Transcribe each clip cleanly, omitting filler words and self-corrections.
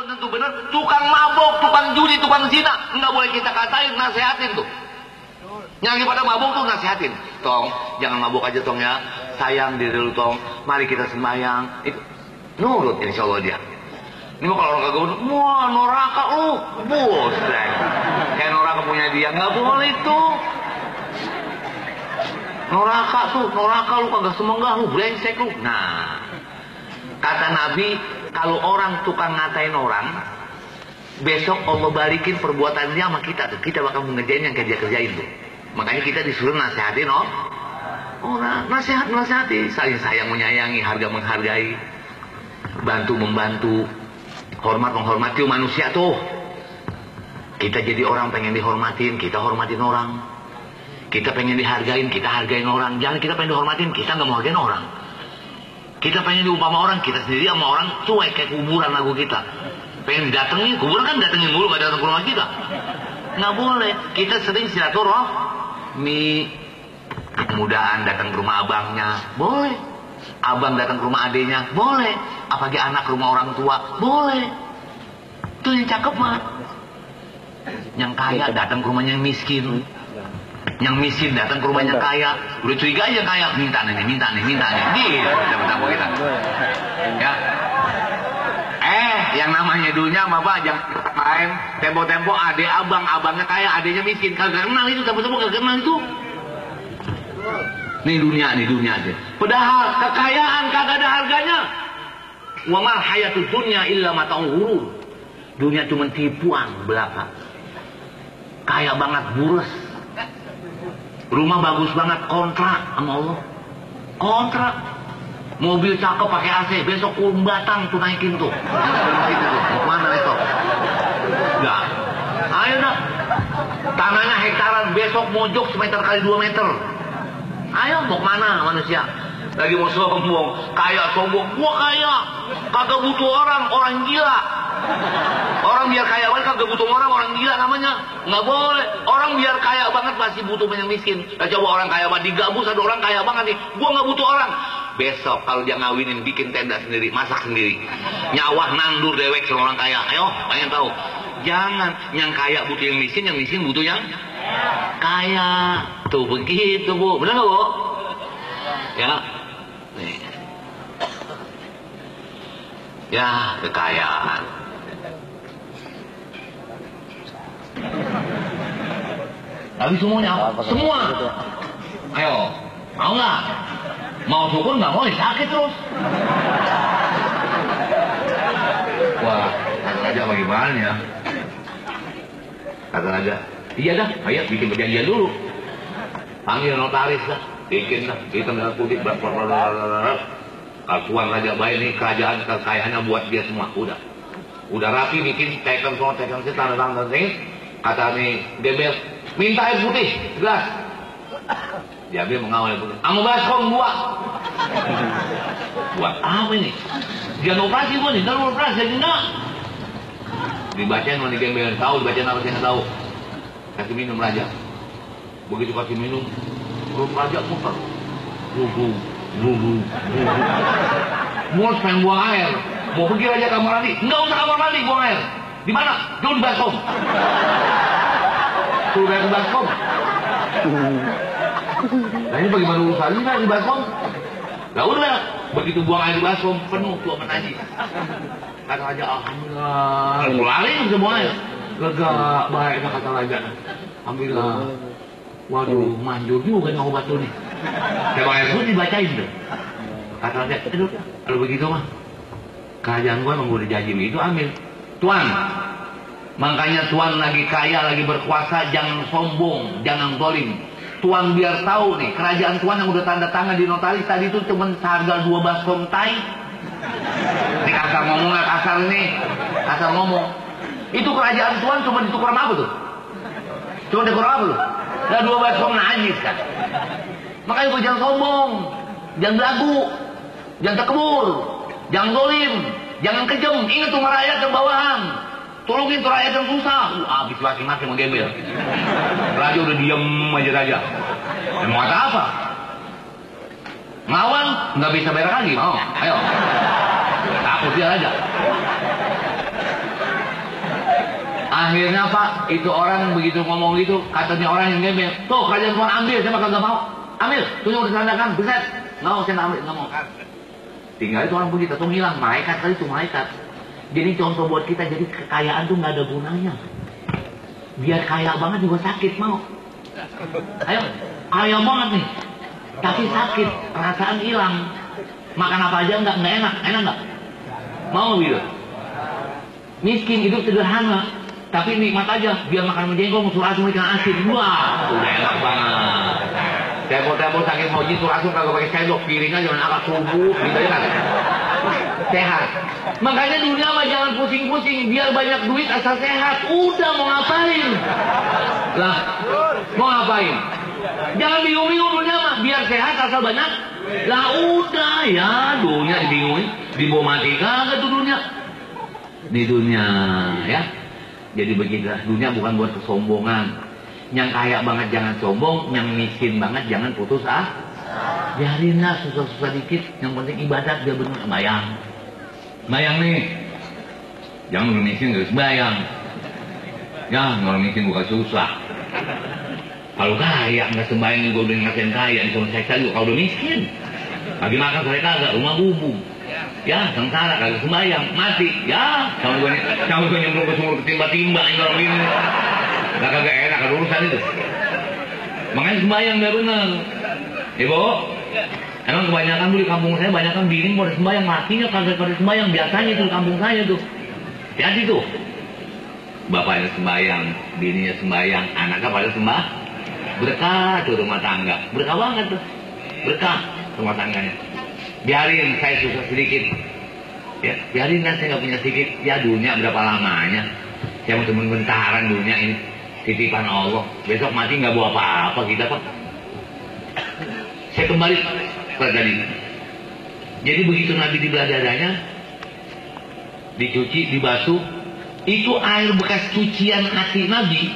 tentu benar. Tukang mabok, tukang judi, tukang zina, nggak boleh kita katain, nasihatin tuh. Yang lagi pada mabok tuh nasihatin. Tong, jangan mabok aja tong ya. Sayang diri lu tong. Mari kita sembahyang. Itu nurut insya Allah dia. Ini mah kalau orang kagak nurut, wah noraka lu, bos. Kayak noraka punya dia, nggak boleh itu. Noraka tuh, noraka lu kagak semenggah lu, brengsek lu. Nah, kata Nabi, kalau orang tukang ngatain orang, besok Allah balikin perbuatan dia sama kita tuh. Kita bakal mengerjain yang dia kerjain tuh. Makanya kita disuruh nasihatin orang, nasihati, saling sayang menyayangi, harga menghargai, bantu membantu, hormat menghormati manusia tuh. Kita jadi orang pengen dihormatin, kita hormatin orang. Kita pengen dihargain, kita hargain orang. Jangan kita pengen dihormatin, kita nggak mau hargain orang. Kita pengen diumpama orang, kita sendiri sama orang cuek kayak kuburan lagu kita. Pengen didatengin, kuburan kan datengin mulu, gak datang ke rumah kita. Nggak boleh. Kita sering silaturahmi. Kemudahan datang ke rumah abangnya, boleh. Abang datang ke rumah adenya, boleh. Apalagi anak ke rumah orang tua, boleh. Itu yang cakep mah. Yang kaya datang ke rumahnya yang miskin. Yang miskin datang ke rumahnya kaya. Udah curiga aja kaya, minta nih. Gitu, tamu kita. Ya. Yang namanya dulunya apa? Jangan main tempo-tempo adek abangnya kaya, adeknya miskin. Kagak kenal itu, tempo-tempo kagak kenal itu. Nih dunia aja. Padahal kekayaan kagak ada harganya. Wa mal hayatud dunya illa mata'ul ghurur. Dunia cuma tipuan belaka. Kaya banget burus. Rumah bagus banget, kontrak sama Allah. Kontrak. Mobil cakep pakai AC, besok kurung batang tuh naikin tuh. Mau mana itu? Enggak. Ayo dah. Tanahnya hektaran, besok mojok semeter kali 2 meter. Ayo mau mana manusia? Lagi mau sombong, kaya sombong. Gua kaya, kagak butuh orang gila. Orang biar kaya banget kagak butuh orang gila namanya. Nggak boleh. Orang biar kaya banget masih butuh yang miskin. Nah, coba orang kaya banget digabus ada orang kaya banget nih. Gua nggak butuh orang. Besok kalau dia ngawinin bikin tenda sendiri, masak sendiri. Nyawah nandur dewek sama orang kaya. Ayo, pengen tahu. Jangan yang kaya butuh yang miskin butuh yang kaya. Tuh begitu Bu, benar nggak Bu? Ya, nih. Ya kekayaan. Tapi semuanya apa? Semua. Ayo, mau nggak? Mau syukur nggak mau sakit terus. Wah, kata raja bagaimana ya? Kata raja, iya dah, ayo bikin perjanjian dulu. Panggil notaris dah, bikin dah, hitam dengan putih, Tuan Raja baik nih kerajaan kekayaannya buat dia semua, udah rapi bikin teken sih tanda sih. Kata nih Gembel, minta air putih gelas. Diambil mengawal air putih. Amu baskom buat apa ini? Jangan operasi gua nih, jangan operasi aja enggak. Dibacain sama Gembel, tahu dibacain apa sih nggak tahu. Kasih minum raja. Begitu kasih minum, perut raja muter. Mau pengen buang air, mau pergi aja kamar mandi, nggak usah kamar mandi, buang air. Di mana? Jauh di baskom. Suruh bayar di baskom. Nah ini bagaimana urusannya kan di baskom? Lah udah, begitu buang air di baskom penuh tuh sama najis. Kata raja, alhamdulillah, lari bisa buang air. Lega, baik kata raja. Alhamdulillah. Waduh, manjur juga nih obat lu nih. Coba air pun dibacain tuh. Kata raja, aduh, kalau begitu mah kerajaan gua emang udah janji itu ambil. Tuan, makanya Tuan lagi kaya, lagi berkuasa, jangan sombong, jangan zalim. Tuan biar tahu nih, kerajaan Tuan yang udah tanda tangan di notaris tadi itu cuma seharga 2 baskom tai. Ini kasar ngomong, kasar nih, kasar ngomong. Itu kerajaan Tuan cuma ditukar apa tuh? Cuma ditukar apa tuh? Nah 2 baskom najis kan. Makanya gua jangan sombong, jangan belagu, jangan tekebur, jangan zalim, jangan kejam. Ingat tuh rakyat yang bawahan. Tolongin tuh rakyat yang susah. Habis maki-maki sama Gembel. Raja udah diem aja raja. Mau kata apa? Ngawal nggak bisa bayar lagi. Mau, ayo. Takut dia aja. Akhirnya Pak, itu orang begitu ngomong gitu, katanya orang yang gembel, tuh kalian semua ambil, saya bakal gak mau. Ambil, tunjuk disandakan, beset. Nggak mau, saya nggak ambil, nggak mau. Tinggal itu orang begitu, tuh hilang, malaikat kali itu, malaikat. Jadi contoh buat kita, jadi kekayaan tuh nggak ada gunanya. Biar kaya banget juga sakit, mau. Ayo, kaya banget nih, tapi sakit, perasaan hilang. Makan apa aja nggak enak, enak nggak? Mau gitu. Miskin, hidup sederhana, tapi nikmat aja. Biar makan menjengkol, musuh asam ikan asin, wah, udah enak banget. Tempo-tempo sakit mau jitu langsung kagak pakai sendok, piring aja jangan akal subuh, gitu ya kan? Sehat. Makanya dunia mah jangan pusing-pusing, biar banyak duit asal sehat. Udah mau ngapain? Lah, mau ngapain? Jangan bingung-bingung dunia mah, biar sehat asal banyak. Lah udah ya, dunia dibingungin, dibawa mati kagak tuh dunia. Di dunia ya. Jadi begitulah, dunia bukan buat kesombongan. Yang kaya banget jangan sombong, yang miskin banget jangan putus biarinlah susah-susah dikit, yang penting ibadat dia benar. Bayang nih, jangan orang miskin harus bayang. Ya, orang miskin bukan susah. Kalau kaya nggak sembayang juga udah ngatain kaya, disuruh seksa juga kalau udah miskin. Lagi makan sore kagak, rumah bubung. Ya, sengsara kagak sembayang, mati. Ya, sama gue nyemplung ke sumur ketimba-timba ini orang ini. Gak kagak enak, ada urusan itu. Makanya sembahyang gak bener. Ibu, emang kebanyakan dulu di kampung saya, banyak kan bini mau sembahyang, matinya kagak pada sembahyang. Biasanya itu di kampung saya tuh. Hati tuh. Bapaknya sembahyang, bininya sembahyang, anaknya pada berkah tuh rumah tangga. Berkah banget tuh. Berkah rumah tangganya. Biarin saya susah sedikit. Ya, biarin lah saya gak punya sedikit. Ya dunia berapa lamanya. Saya mau temen bentaran dunia ini. Titipan Allah, besok mati nggak bawa apa-apa kita Pak. Saya kembali ke tadi. Jadi begitu Nabi dibelah dadanya, dicuci, dibasuh, itu air bekas cucian hati Nabi.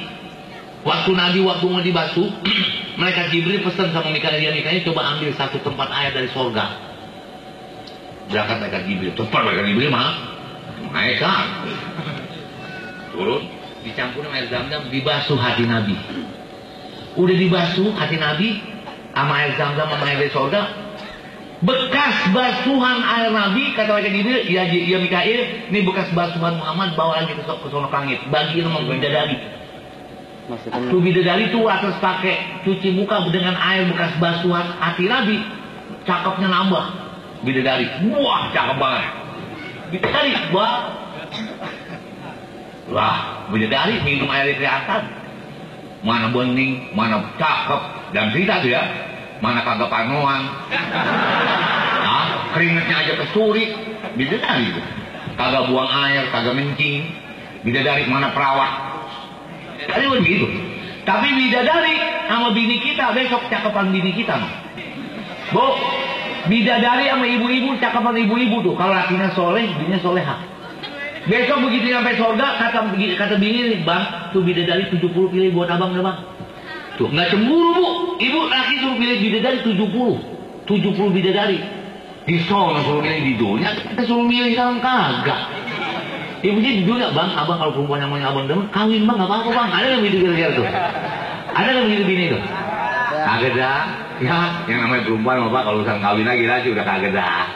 Waktu mau dibasuh, malaikat Jibril pesan sama Mikail, coba ambil satu tempat air dari sorga. Berangkat malaikat Jibril, tempat malaikat Jibril mah, malaikat turun. Dicampur air zam-zam, dibasuh hati Nabi. Udah dibasuh hati Nabi sama air zam-zam sama air dari sorga, bekas basuhan air Nabi, kata mereka Jibril, ya Mikail, ini bekas basuhan Muhammad, bawa lagi ke sono langit, bagiin sama bidadari. Tuh bidadari tuh atas pakai cuci muka dengan air bekas basuhan hati Nabi, cakepnya nambah. Bidadari, wah cakep banget. Bidadari, wah. Wah, bidadari minum air dari atas. Mana bening, mana cakep. Dan cerita tuh ya, mana kagak panoan. Nah, keringetnya aja kesuri. Bidadari tuh. Kagak buang air, kagak mencing. Bidadari mana perawat. Tadi begitu. Tapi bidadari sama bini kita, besok cakepan bini kita. Bu, bidadari sama ibu-ibu, cakepan ibu-ibu tuh. Kalau lakinya soleh, bininya soleha. Besok begitu sampai surga, kata bini nih, Bang, tuh bidadari 70 pilih buat abang deh Bang. Tuh, nggak cemburu Bu. Ibu laki suruh pilih bidadari 70 bidadari. Di sana suruh milih di dunia, kita suruh milih sekarang kagak. Ibunya di dunia, Bang, abang kalau perempuan yang mau abang demen, kawin Bang, nggak apa-apa Bang. Ada nggak begitu kira-kira tuh? Ada nggak begitu bini tuh? Kagak dah. Ya, yang namanya perempuan Bapak kalau urusan kawin lagi udah kagak dah.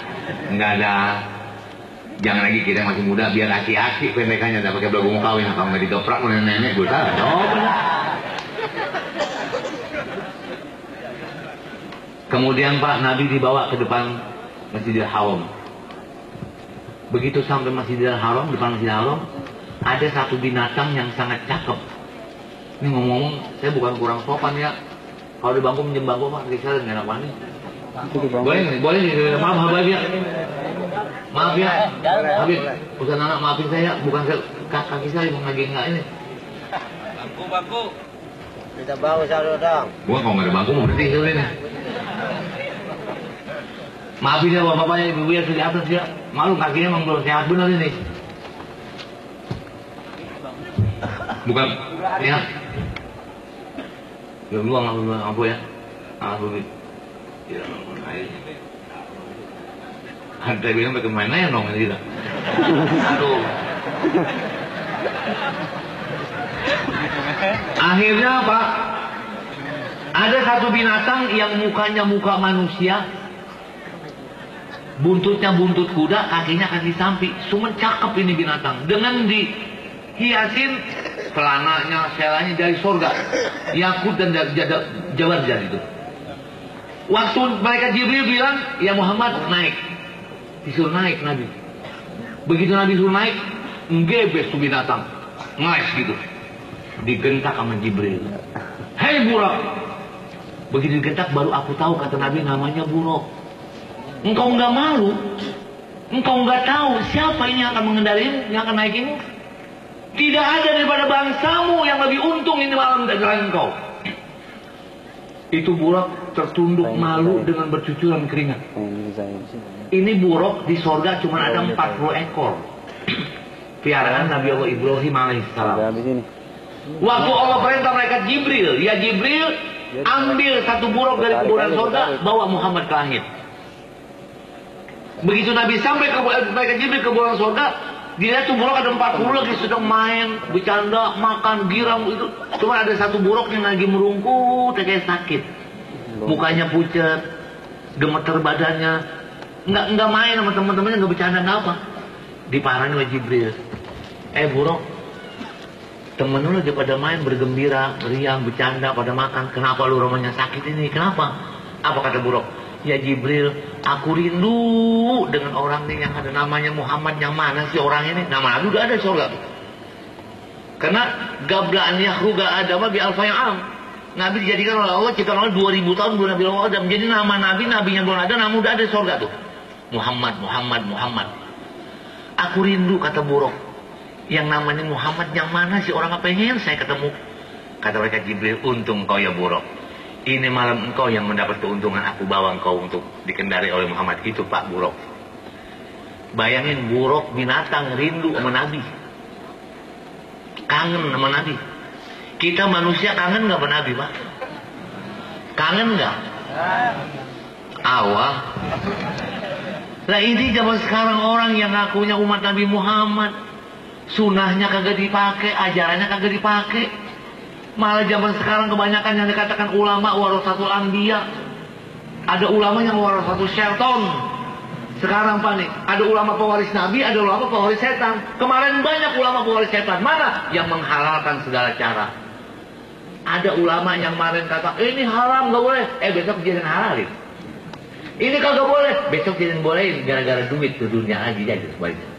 Nggak ada. Jangan lagi kita masih muda, biar aki-aki pendekannya udah pakai belakang kawin, kalau nggak didoprak oleh nenek gue salah. Kemudian Pak, Nabi dibawa ke depan Masjidil Haram. Begitu sampai Masjidil Haram, depan Masjidil Haram, ada satu binatang yang sangat cakep. Ini ngomong-ngomong, saya bukan kurang sopan ya. Kalau di bangku minjem bangku Pak, kita nggak enak banget. Boleh nih, maaf Habib ya. Maaf ya, Habib, usaha anak maafin saya, bukan kaki saya mau lagi enggak ini. Bangku. Kita bawa satu dong. Gua kalau nggak ada bangku mau berhenti sore ini. Maafin ya bapak-bapaknya, ibu ya di atas ya. Malu kakinya emang belum sehat benar ini. Bukan, ya. Ya luang apa ya? Habib. Ya, air. Ada bilang pakai main dong gitu. Aduh. Akhirnya apa? Ada satu binatang yang mukanya muka manusia, buntutnya buntut kuda, kakinya kaki sapi. Cuma cakep ini binatang. Dengan dihiasin celananya, selanya dari surga, yakut dan jawarjan itu. Waktu malaikat Jibril bilang, ya Muhammad naik, disuruh naik Nabi. Begitu Nabi suruh naik, ngebes tuh binatang, ngeles gitu, digentak sama Jibril. Hei Buraq, begitu digentak baru aku tahu kata Nabi namanya Buraq. Engkau nggak malu, engkau nggak tahu siapa ini yang akan mengendalimu, yang akan naikinmu. Tidak ada daripada bangsamu yang lebih untung ini malam dari engkau. Itu Buraq tertunduk malu dengan bercucuran keringat. Ini Buraq di sorga cuma ada 40 ekor. Piaraan Nabi Allah Ibrahim alaihissalam. Waktu Allah perintah malaikat Jibril, ya Jibril ambil satu Buraq dari kuburan sorga, bawa Muhammad ke langit. Begitu Nabi sampai ke malaikat Jibril ke kuburan sorga, dia tuh Buraq ada 40 lagi sedang main, bercanda, makan, giram itu. Cuma ada satu Buraq yang lagi merungkut kayak sakit. Mukanya pucat, gemeter badannya. Enggak main sama teman-temannya, enggak bercanda, enggak apa. Diparahin oleh Jibril. Buraq, temen lu lagi pada main, bergembira, meriang, bercanda, pada makan. Kenapa lu rumahnya sakit ini? Kenapa? Apa kata Buraq? Ya Jibril, aku rindu dengan orang ini yang ada namanya Muhammad. Yang mana sih orang ini? Nama Nabi udah ada surga tuh. Karena gablaan yahruga adama bi alfa yang am. Nabi dijadikan oleh Allah ciptaan oleh 2000 tahun belum Nabi Allah Adam. Jadi nama Nabi yang belum ada, nama udah ada surga tuh. Muhammad. Aku rindu kata Buraq. Yang namanya Muhammad yang mana sih orang, apa pengen saya ketemu. Kata malaikat Jibril, untung kau ya Buraq. Ini malam engkau yang mendapat keuntungan, aku bawa engkau untuk dikendari oleh Muhammad. Itu Pak Buraq. Bayangin Buraq binatang rindu sama Nabi. Kangen sama Nabi. Kita manusia kangen nggak sama Nabi Pak? Kangen nggak? Awal. Lah ini zaman sekarang orang yang ngakunya umat Nabi Muhammad, sunahnya kagak dipakai, ajarannya kagak dipakai. Malah zaman sekarang kebanyakan yang dikatakan ulama warasatul anbiya. Ada ulama yang warasatul syaiton. Sekarang Pak nih, ada ulama pewaris Nabi, ada ulama pewaris setan. Kemarin banyak ulama pewaris setan. Mana? Yang menghalalkan segala cara. Ada ulama yang kemarin kata, ini haram gak boleh. Besok jadi halalin. Ini kagak boleh. Besok jadi bolehin. Gara-gara duit ke dunia lagi jadi sebaliknya.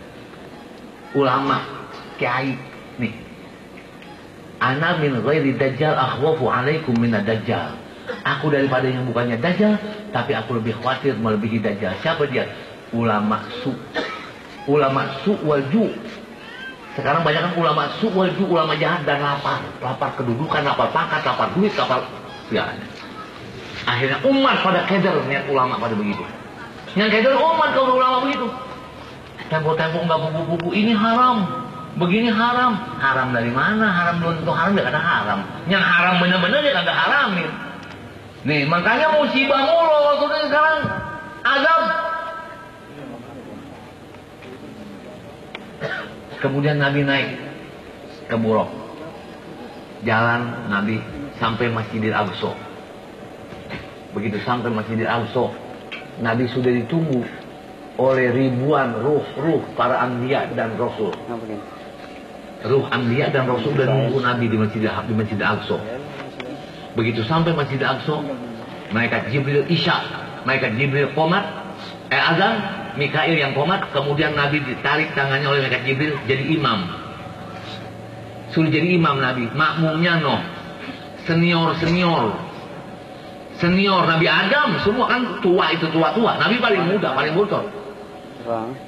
Ulama, kiai, nih. Ana min ghairi dajjal akhwafu alaikum minad dajjal. Aku daripada yang bukannya dajjal, tapi aku lebih khawatir melebihi dajjal. Siapa dia? Ulama su. Ulama su wal ju. Sekarang banyak kan ulama su wal ju, ulama jahat dan lapar. Lapar kedudukan, lapar pangkat, lapar duit, lapar segalanya. Akhirnya umat pada keder niat ulama pada begitu. Yang keder umat kalau ulama begitu. Tempo-tempo enggak buku-buku, ini haram. Begini haram. Haram dari mana? Haram belum tentu haram, dia kata haram. Yang haram bener-bener dia kagak haramin. Nih, makanya musibah mulu waktu ini sekarang. Azab. Kemudian Nabi naik ke Buraq. Jalan Nabi sampai Masjidil Aqsa. Begitu sampai Masjidil Aqsa, Nabi sudah ditunggu oleh ribuan ruh para anbiya dan rasul. Ruh anbiya dan rasul dan nunggu Nabi di Masjidil Aqsa. Begitu sampai Masjidil Aqsa, malaikat Jibril isya, malaikat Jibril qomat, azan, Mikail yang qomat, kemudian Nabi ditarik tangannya oleh malaikat Jibril jadi imam. Suruh jadi imam Nabi, makmumnya senior Nabi Adam, semua kan tua itu tua-tua. Nabi paling muda, paling bocor.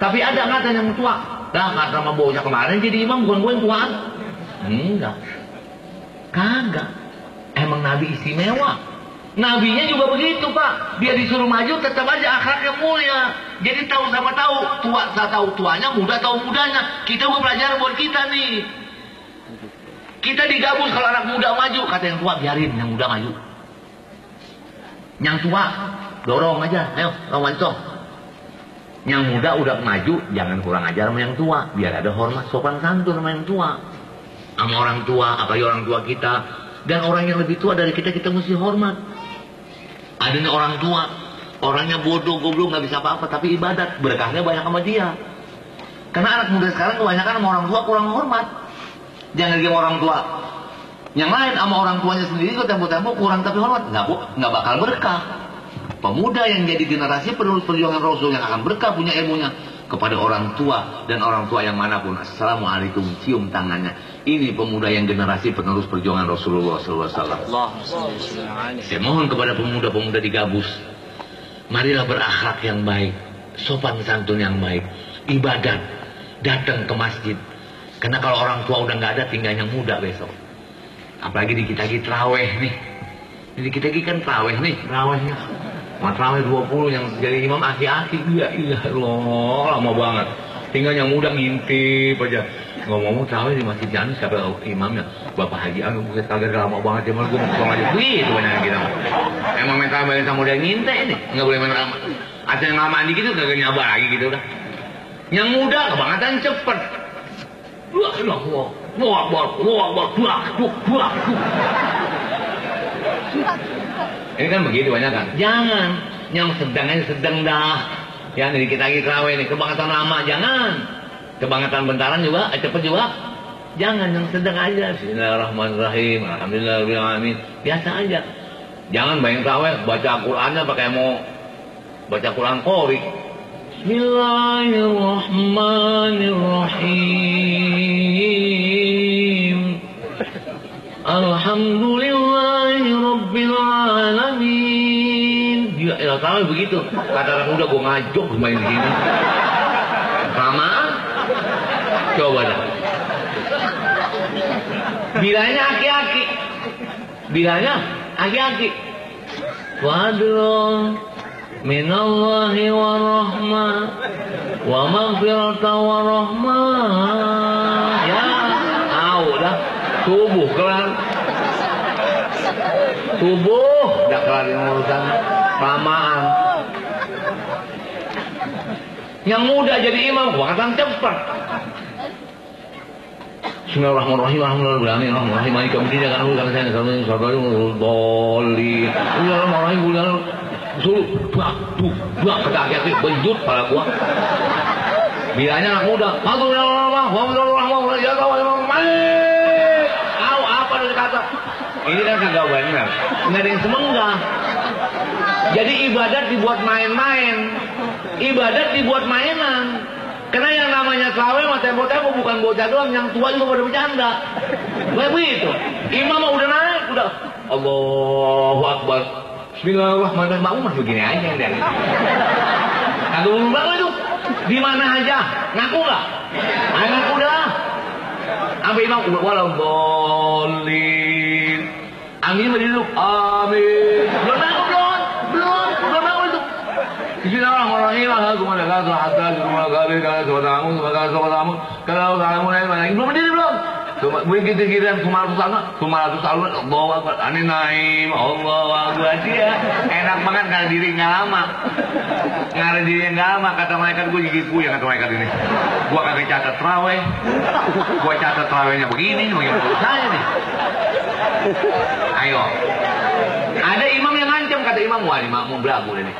Tapi ada angkatan yang tua. Dah kata sama baunya kemarin jadi imam, bukan gue yang tua. Enggak. Kagak. Emang Nabi istimewa. Nabinya juga begitu Pak. Biar disuruh maju tetap aja akhlaknya mulia. Jadi tahu sama tahu, tua tahu tuanya, muda tahu mudanya. Kita mau pelajaran buat kita nih. Kita digabus kalau anak muda maju, kata yang tua biarin yang muda maju. Yang tua dorong aja, ayo lawan. Yang muda udah maju, jangan kurang ajar sama yang tua, biar ada hormat sopan santun sama yang tua. sama orang tua, apalagi orang tua kita. Dan orang yang lebih tua dari kita mesti hormat. Adanya orang tua, orangnya bodoh, goblok, nggak bisa apa-apa, tapi ibadat, berkahnya banyak sama dia. Karena anak muda sekarang kebanyakan sama orang tua kurang hormat. Jangan lagi sama orang tua yang lain, sama orang tuanya sendiri kok tempo-tempo kurang tapi hormat, nggak bakal berkah. Pemuda yang jadi generasi penerus perjuangan Rasul yang akan berkah punya ilmunya kepada orang tua dan orang tua yang manapun. Assalamualaikum, cium tangannya. Ini pemuda yang generasi penerus perjuangan Rasulullah SAW. Saya mohon kepada pemuda-pemuda di Gabus, marilah berakhlak yang baik, sopan santun yang baik, ibadat, datang ke masjid. Karena kalau orang tua udah nggak ada, tinggal yang muda besok. Apalagi di kita terawih nih. Di kita kan terawih nih, terawihnya. Terawih 20 yang jadi imam aki-aki. Iya Allah, lama banget. Tinggal yang muda ngintip aja. Ngomong-ngomong terawih di Masjid Janus, siapa imamnya? Bapak Haji Anu, bukit kaget lama banget. Dia malah gue mau pulang aja. Wih, itu banyak kita. Emang main terawih sama dia ngintip ini. Nggak boleh main ramah. Ada yang lama dikit itu gak nyabar lagi gitu udah. Yang muda kebangetan cepet. Ini kan begitu banyak kan. Jangan yang sedang aja sedang dah. Yang dari kita lagi terawih nih kebangetan lama, jangan. Kebangetan bentaran juga, cepet juga. Jangan, yang sedang aja. Bismillahirrahmanirrahim. Alhamdulillahirrahmanirrahim. Biasa aja. Jangan bayang terawih baca Qur'annya pakai mau baca Quran qori. Bismillahirrahmanirrahim. Alhamdulillahi Rabbil Alamin. Ya sama begitu. Kata anak muda gue ngajok main gini. Sama. Coba dah. Bilanya aki-aki. Bilanya aki-aki. Wadron minallahi wa rahmah wa maghfirata wa rahmah. Ya, tahu dah. Subuh kelar. Subuh udah kelar urusan kelamaan. Yang muda jadi imam bahkan cepat. Bismillahirrahmanirrahim. Alhamdulillahirrahmanirrahim. Maliki yaumiddin. Karena saya selalu dolli. Bismillahirrahmanirrahim. Suruh buak kaki benjut pada gua. Bilanya anak muda. Tahu apa dari kata? Ini kan kagak benar. Nggak ada yang semenggah. Jadi ibadat dibuat main-main. Ibadat dibuat mainan. Karena yang namanya terawih mah tempo-tempo bukan bocah doang, yang tua juga pada bercanda. Kayak begitu. Imam udah naik, udah Allahu Akbar. Bismillahirrahmanirrahim. Makmum masih begini aja deh. Kagak berubah itu. Di mana aja? Ngaku nggak? Ayo ngaku dah. Sampai imam walau boleh. Amin berduduk. Amin. Belum ngaku belum ngaku itu. Bismillahirrahmanirrahim. Belum berdiri belum? Begitu kita Sumaratus alun Allahu Akbar. Ani naim Allahu Akbar. Dia enak banget karena diri nggak lama. Karena diri nggak lama. Kata malaikat gue gigit gue yang kata malaikat ini. Gue kagak catat terawih. Gue catat terawihnya begini. Bagaimana saya nih? Ayo. Ada imam yang ngancam, kata imam, wah imam mau belagu nih.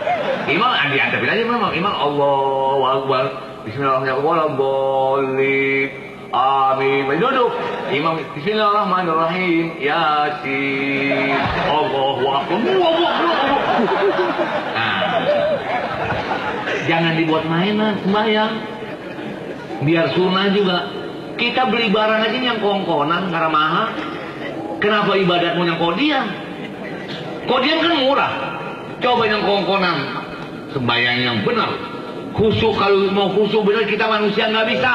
Imam diantepin aja imam Allahu Akbar. Bismillahirrahmanirrahim. Amin. Duduk. Imam Bismillahirrahmanirrahim. Yasin. Allahu Akbar. Nah. Jangan dibuat mainan sembahyang. Biar sunnah juga. Kita beli barang aja yang kongkonan karena mahal. Kenapa ibadatmu yang kodian? Kodian kan murah. Coba yang kongkonan. Sembahyang yang benar. Khusyuk, kalau mau khusyuk benar kita manusia nggak bisa.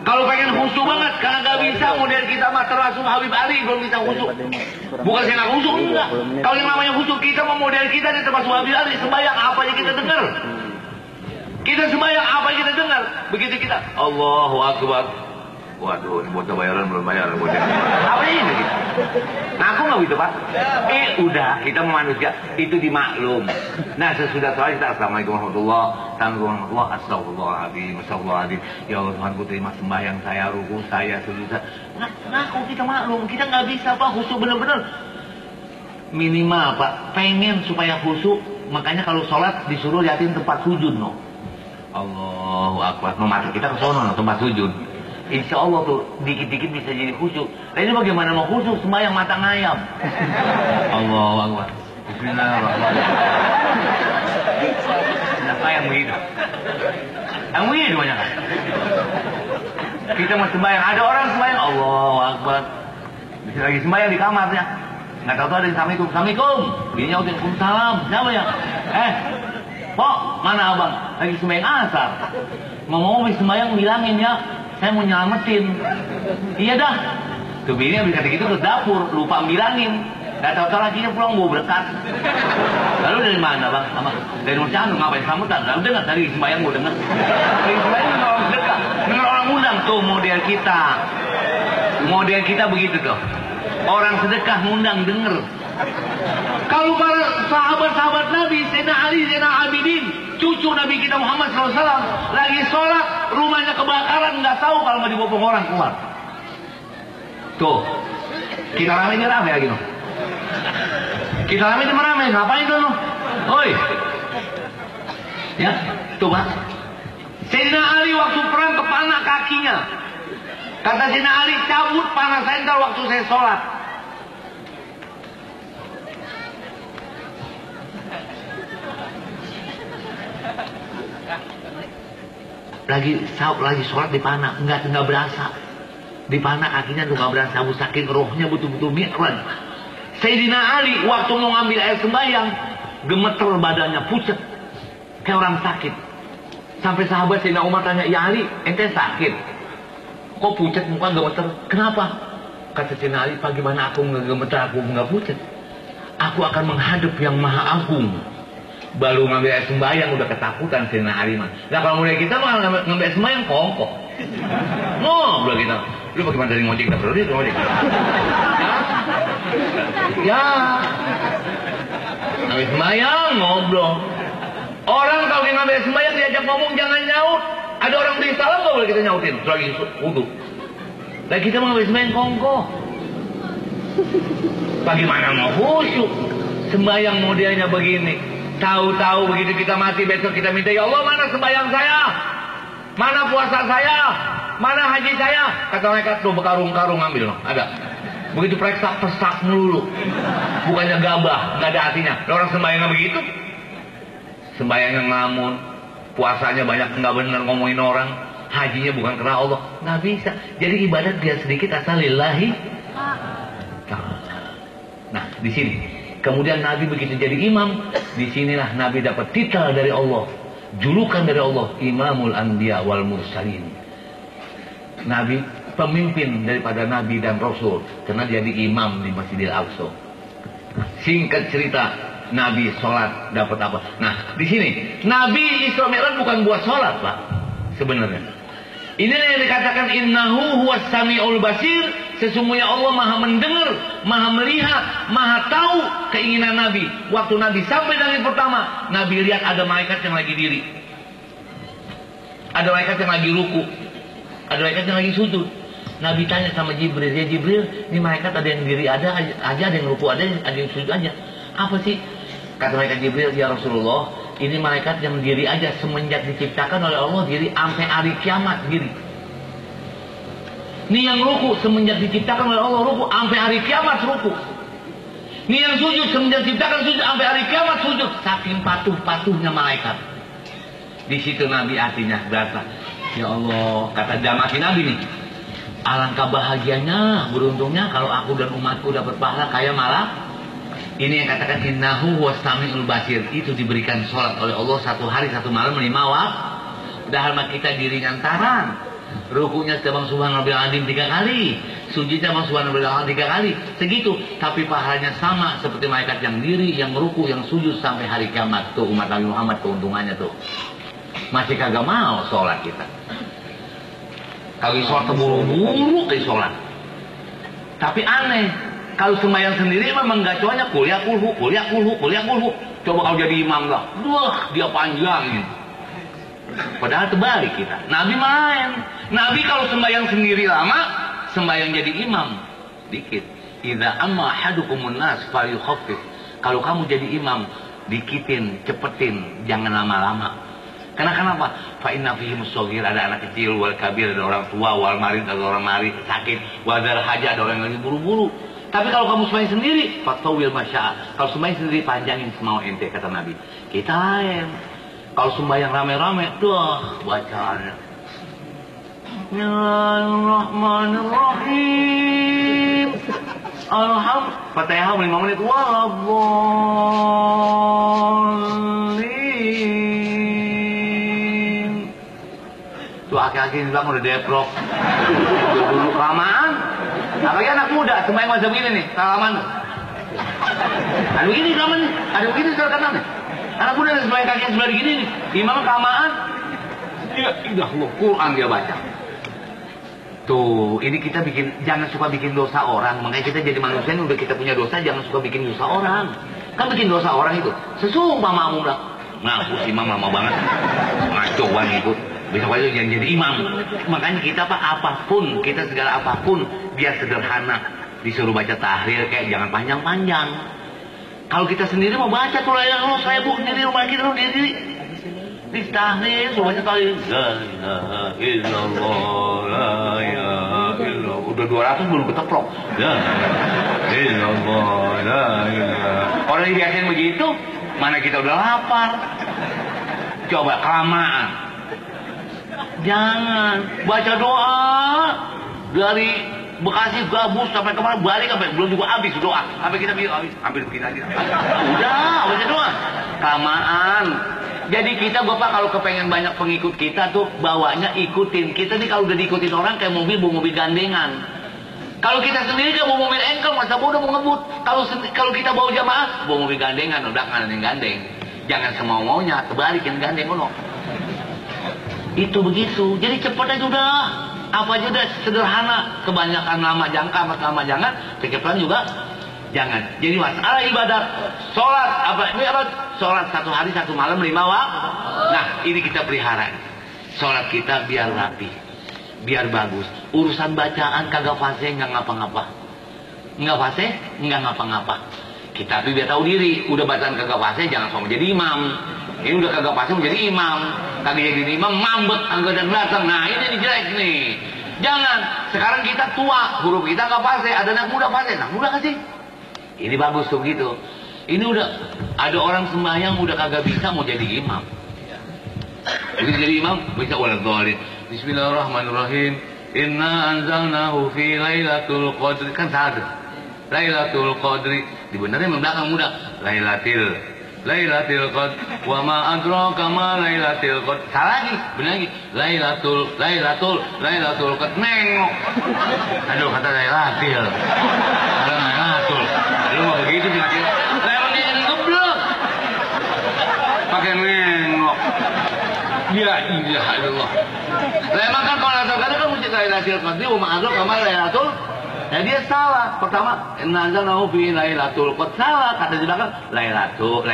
Kalau pengen khusyuk banget, karena nggak bisa model kita mah termasuk Habib Ali belum bisa khusyuk. Bukan saya nggak khusyuk, enggak. Kalau yang namanya khusyuk kita mau model kita nih termasuk Habib Ali, sembahyang apa yang kita dengar. Kita sembahyang apa yang kita dengar. Begitu kita Allahu Akbar. Waduh, bocah bayaran belum bayar, bocah. Apa ini gitu? Nah, aku nggak gitu, Pak. Udah, kita manusia itu dimaklum. Nah, sesudah sholat kita assalamualaikum warahmatullahi, astagfirullahaladzim. Ya Allah Tuhanku, terima sembahyang saya, ruku saya, sujud saya. Nah, kok kita maklum, kita nggak bisa Pak khusyuk bener-bener. Minimal Pak, pengen supaya khusyuk, makanya kalau sholat disuruh liatin tempat sujud, no. Allahu Akbar, no, mata kita ke sono, no, tempat sujud. Insya Allah tuh dikit-dikit bisa jadi khusyuk. Nah, ini bagaimana mau khusyuk sembahyang mata ngayam. Allahu Akbar. Bismillahirrahmanirrahim. Kenapa yang begitu? Yang begitu banyak kan? Kita mau sembahyang, ada orang sembahyang Allahu Akbar. Bisa lagi sembahyang di kamarnya. Nggak tahu ada yang Assalamualaikum. Dia nyautin Waalaikumsalam. Siapa ya? Pok, mana abang? Lagi sembahyang asar. Mau sembahyang bilangin ya. Saya mau nyelamatin. Iya dah. Tuh bini habis kata gitu ke dapur, lupa bilangin. Gak tahu lakinya pulang bawa berkat. Lalu dari mana bang? Dari Nur Chandra, ngapain sambutan? Lalu dengar tadi sembahyang gue denger. Dari sembahyang dengar orang sedekah, dengar orang undang tuh model kita. Model kita begitu tuh. Orang sedekah ngundang denger. Kalau para sahabat-sahabat Nabi, Sayyidina Ali, Sayyidina Abidin, cucu Nabi kita Muhammad SAW lagi sholat, rumahnya kebakaran, nggak tahu kalau mau dibopong orang keluar. Tuh, kita rame lagi no. Kita rame, ngapain tuh no? Oi, ya, tuh Pak. Sayyidina Ali waktu perang kepana kakinya. Kata Sayyidina Ali, cabut panah saya ntar waktu saya sholat. Lagi sholat di panah, nggak berasa. Di panah kakinya tuh nggak berasa, saking rohnya betul-betul mi'raj. Sayyidina Ali waktu mau ngambil air sembahyang, gemeter badannya, pucet, kayak orang sakit. Sampai sahabat Sayyidina Umar tanya, ya Ali, ente sakit? Kok pucet muka gemeter? Kenapa? Kata Sayyidina Ali, bagaimana aku nggak gemeter, aku nggak pucet? Aku akan menghadap yang maha agung. Baru ngambil air sembahyang udah ketakutan Sayyidina Ali mah. Nah kalau mulai kita mah ngambil air sembahyang kongkok. Ngobrol kita. Lu bagaimana dari ngojek dah bro? Dia ngojek. Ya. Ngambil sembahyang ngobrol. Orang kalau ngambil air sembahyang diajak ngomong jangan nyaut. Ada orang beri salam nggak boleh kita nyautin. Lagi wudu. Nah kita mau ngambil sembahyang kongkok. Bagaimana mau khusyuk? Sembahyang modelnya begini. Tahu-tahu begitu kita mati besok kita minta, ya Allah mana sembahyang saya, mana puasa saya, mana haji saya. Kata mereka tuh berkarung-karung ambil no. Ada. Begitu periksa pesak melulu. Bukannya gabah, nggak ada artinya. Orang sembahyangnya begitu, sembahyangnya ngelamun, puasanya banyak nggak benar ngomongin orang, hajinya bukan karena Allah, nggak bisa. Jadi ibadat dia sedikit asal lillahi. Nah di sini. Kemudian Nabi begitu jadi imam, disinilah Nabi dapat titel dari Allah, julukan dari Allah, Imamul Anbiya wal Mursalin. Nabi pemimpin daripada Nabi dan Rasul, karena jadi imam di Masjidil Aqsa. Singkat cerita, Nabi sholat dapat apa? Nah di sini Nabi Isra Mi'raj bukan buat sholat Pak, sebenarnya. Inilah yang dikatakan innahu huwas sami'ul basir. Sesungguhnya Allah maha mendengar, maha melihat, maha tahu keinginan Nabi. Waktu Nabi sampai langit pertama, Nabi lihat ada malaikat yang lagi diri, ada malaikat yang lagi ruku, ada malaikat yang lagi sujud. Nabi tanya sama Jibril, ya Jibril, ini malaikat ada yang diri ada yang ruku ada yang sujud aja. Apa sih? Kata malaikat Jibril, ya Rasulullah, ini malaikat yang diri aja semenjak diciptakan oleh Allah diri sampai hari kiamat diri. Ini yang ruku semenjak diciptakan oleh Allah ruku sampai hari kiamat ruku. Ini yang sujud semenjak diciptakan sujud sampai hari kiamat sujud. Saking patuhnya malaikat. Di situ Nabi artinya berasa. Ya Allah, kata damati Nabi nih. Alangkah bahagianya, beruntungnya kalau aku dan umatku dapat pahala kayak malah. Ini yang katakan innahu huwas sami'ul basir. Itu diberikan sholat oleh Allah satu hari satu malam 5 waktu. Padahal kita diri nyantaran. Rukunya bang subhanallah azim 3 kali, sujudnya bang subhanallah 3 kali, segitu. Tapi pahalanya sama seperti malaikat yang diri, yang ruku, yang sujud sampai hari kiamat. Tuh umat Nabi Muhammad keuntungannya tuh. Masih kagak mau sholat kita. Kalau sholat terburu-buru ke sholat. Tapi aneh, kalau sembahyang sendiri memang gacoannya kuliah kulhu. Coba kalau jadi imam lah, wah dia panjangin. Padahal terbalik kita. Nabi main. Nabi kalau sembahyang sendiri lama, sembahyang jadi imam dikit. Idza amma ahadukumun nas falyukhaffif. Kalau kamu jadi imam, dikitin, cepetin, jangan lama-lama. Karena kenapa? Fa inna fihim shaghir, ada anak kecil, wal kabir, ada orang tua, wal marid, ada orang marid sakit, wal dzal haja, ada orang yang lagi buru-buru. Tapi kalau kamu sembahyang sendiri, fatawil masya. Kalau sembahyang sendiri panjangin semau ente, kata Nabi. Kita lain. Kalau sembahyang rame-rame, bacaannya. Bismillahirrahmanirrahim. Alhamdulillah. Fatihah 5 menit. Waladdallin. Tuh akhir-akhir ini udah deprok. Dulu kelamaan. Apalagi anak muda sembahyang macam ini nih, salaman. Ada begini zaman nih, ada begini sekarang nih. Anak muda sembahyang kaki sebelah gini nih, imam kelamaan. Ya, Allah, Quran dia baca. Tuh, ini kita jangan suka bikin dosa orang. Makanya kita jadi manusia ini udah kita punya dosa, jangan suka bikin dosa orang. Kan bikin dosa orang itu sesumpah makmum lah. Ngaku imam lama banget, ngaco banget itu. Besok aja jangan jadi imam. Makanya kita apapun, kita segala apapun biar sederhana. Disuruh baca tahlil kayak jangan panjang-panjang. Kalau kita sendiri mau baca tuh lah, saya bu sendiri rumah kita sendiri. Di tahlil suruh baca tahlil. La ilaha illallah, la ilaha illallah. Udah 200 belum keteplok. La ilaha illallah, la ilaha. Orang yang biasanya begitu, mana kita udah lapar. Coba kelamaan. Jangan baca doa dari Bekasi gabus sampai kemana balik sampai belum juga habis doa sampai kita habis hampir begini aja. Udah baca doa kelamaan. Jadi kita bapak kalau kepengen banyak pengikut kita tuh bawanya ikutin. Kita nih kalau udah diikutin orang kayak mobil gandengan. Kalau kita sendiri kan bawa mobil engkel masa udah mau ngebut. Kalau kita bawa jamaah bawa mobil gandengan udah kan yang gandeng. Jangan semau maunya terbalik yang gandeng ono. Itu begitu. Jadi cepat aja udah. Apa aja udah sederhana. Kebanyakan lama jangka, lama jangan. Kecepatan juga jangan. Jadi masalah ibadah, sholat ini apa? Sholat 1 hari 1 malam 5 waktu. Nah ini kita pelihara. Sholat kita biar rapi, biar bagus. Urusan bacaan kagak fase, nggak ngapa-ngapa. Nggak fase, nggak ngapa-ngapa. Kita tapi biar tahu diri. Udah bacaan kagak fase, jangan sama jadi imam. Ini udah kagak fase mau jadi imam. Kagak jadi imam, mambet, kagak datang. Nah ini jelek nih. Jangan. Sekarang kita tua, huruf kita nggak fase. Ada anak muda fase, anak muda kasih. Ini bagus tuh begitu. Ini udah ada orang sembahyang udah kagak bisa mau jadi imam. Begitu jadi imam bisa waladdallin. Bismillahirrahmanirrahim. Inna anzalnahu fi lailatul qadri. Kan salah. Lailatul qadri. Dibenerin belakang muda. Lailatul qadr wa ma adraka ma lailatul qadr. Salah lagi, benar lagi. Lailatul qadr. Nengok. Aduh kata lailatul. Ada lailatul. Lu mau begitu sih lagi. Lemnya yang geblek. Pakai nengok. Ya ilaha illallah. Lemah kan kalau lailatul qadr kan mesti lailatul qadr wa ma adraka ma lailatul. Nah dia salah. Pertama, nazalnahu fi lailatul qadr. Salah kata di belakang lailatul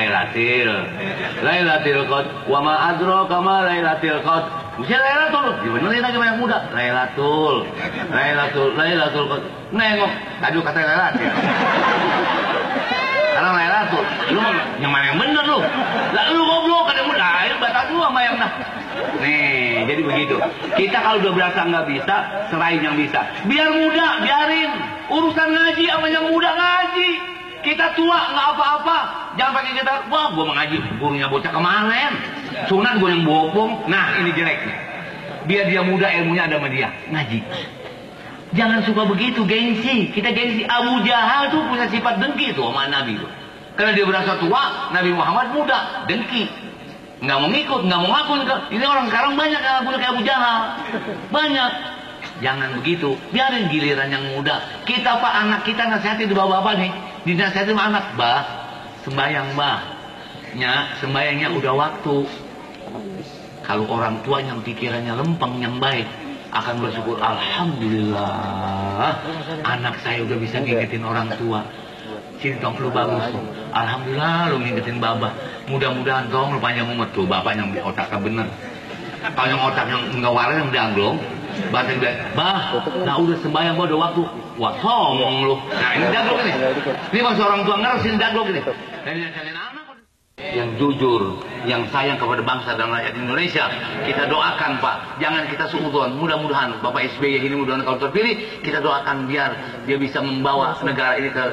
qadr. Wa ma adraka ma lailatul qadr. Mesti lailatul. Dibenerin aja banyak muda. Lailatul qadr. Nengok. Aduh kata lailatul. Karena lailatul. Lu yang mana yang bener lu? Lah lu goblok ada muda. Ayo batal dulu sama yang nah. Nih, jadi begitu. Kita kalau udah berasa nggak bisa, serahin yang bisa. Biar muda, biarin. Urusan ngaji sama yang muda ngaji. Kita tua nggak apa-apa. Jangan pakai kita, wah gua mengaji, gurunya bocah kemarin. Sunat gua yang bopong. Nah, ini jelek nih. Biar dia muda, ilmunya ada sama dia. Ngaji. Jangan suka begitu, gengsi. Kita gengsi. Abu Jahal tuh punya sifat dengki tuh sama Nabi tuh. Karena dia berasa tua, Nabi Muhammad muda, dengki. Nggak mau ngikut, nggak mau ngaku. Ini orang sekarang banyak yang ngaku kayak Abu Jahal. Banyak. Jangan begitu. Biarin giliran yang muda. Kita pak anak kita nasihatin di bapak-bapak nih. Dinasihatin sama anak. Bah, sembayang bah. Sembayangnya udah waktu. Kalau orang tua yang pikirannya lempeng, yang baik. akan bersyukur, alhamdulillah anak saya udah bisa ngingetin orang tua. Sini tong lu bagus tuh. Alhamdulillah lu ngingetin babah. Mudah-mudahan tong lu panjang umur tuh, bapak yang otaknya bener. Kalau yang otak yang enggak waras yang janglong, bahasa dia, bah, nah udah sembahyang udah waktu. Wah, sombong lu. Nah ini janglong ini. Ini masih orang tua ngerasin janglong ini. Dan anak yang jujur, yang sayang kepada bangsa dan rakyat Indonesia, kita doakan Pak, jangan kita suudzon. Mudah-mudahan Bapak SBY ini mudah-mudahan kalau terpilih, kita doakan biar dia bisa membawa negara ini ke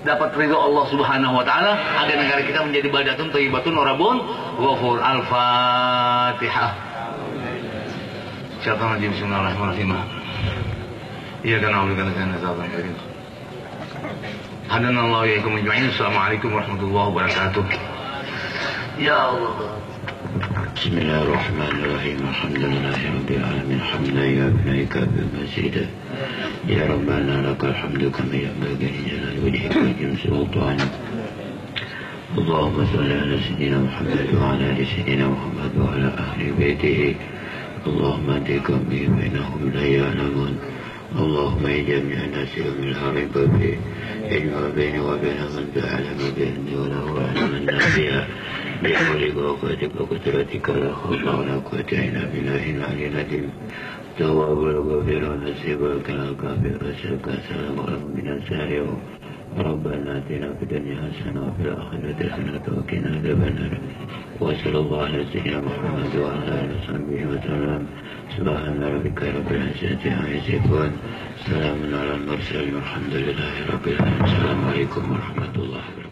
dapat ridho Allah Subhanahu wa taala, agar negara kita menjadi baldatun thayyibatun wa rabbun ghafur. Al-Fatihah. Syaitan rajim. Bismillahirrahmanirrahim. Iya kan Allah kan azab yang Hadana Allah ya kum ajma'in. Assalamualaikum warahmatullahi wabarakatuh. Ya Allah. Bismillahirrahmanirrahim. Alhamdulillahi rabbil alamin. Hamdan yu'afika bimazida. Ya Rabbana lakal hamdu kama yanbaghi li jalali wajhika wa jam'i sultanik. Allahumma salli ala sayyidina Muhammad wa ala ali sayyidina Muhammad wa ala ahli baitihi. Allahumma hdihim bainahum la ya'lamun. Allahumma ij'alna nasira min al-hariba fi ijma baini wa baina man ta'alama bi'anni wa lahu a'laman nabiya. بحولك وقوتك وقدرتك لا حول ولا قوة إلا بالله العلي العظيم. تواب الغفور ونسيب الكافر وشرك السلام عليكم من السائر. ربنا آتنا في الدنيا حسنة وفي الآخرة حسنة وقنا عذاب النار. وصلى الله على سيدنا محمد وعلى آله وصحبه وسلم. سبحان ربك رب العزة عما يصفون. سلام على المرسلين والحمد لله رب العالمين. السلام عليكم ورحمة الله وبركاته.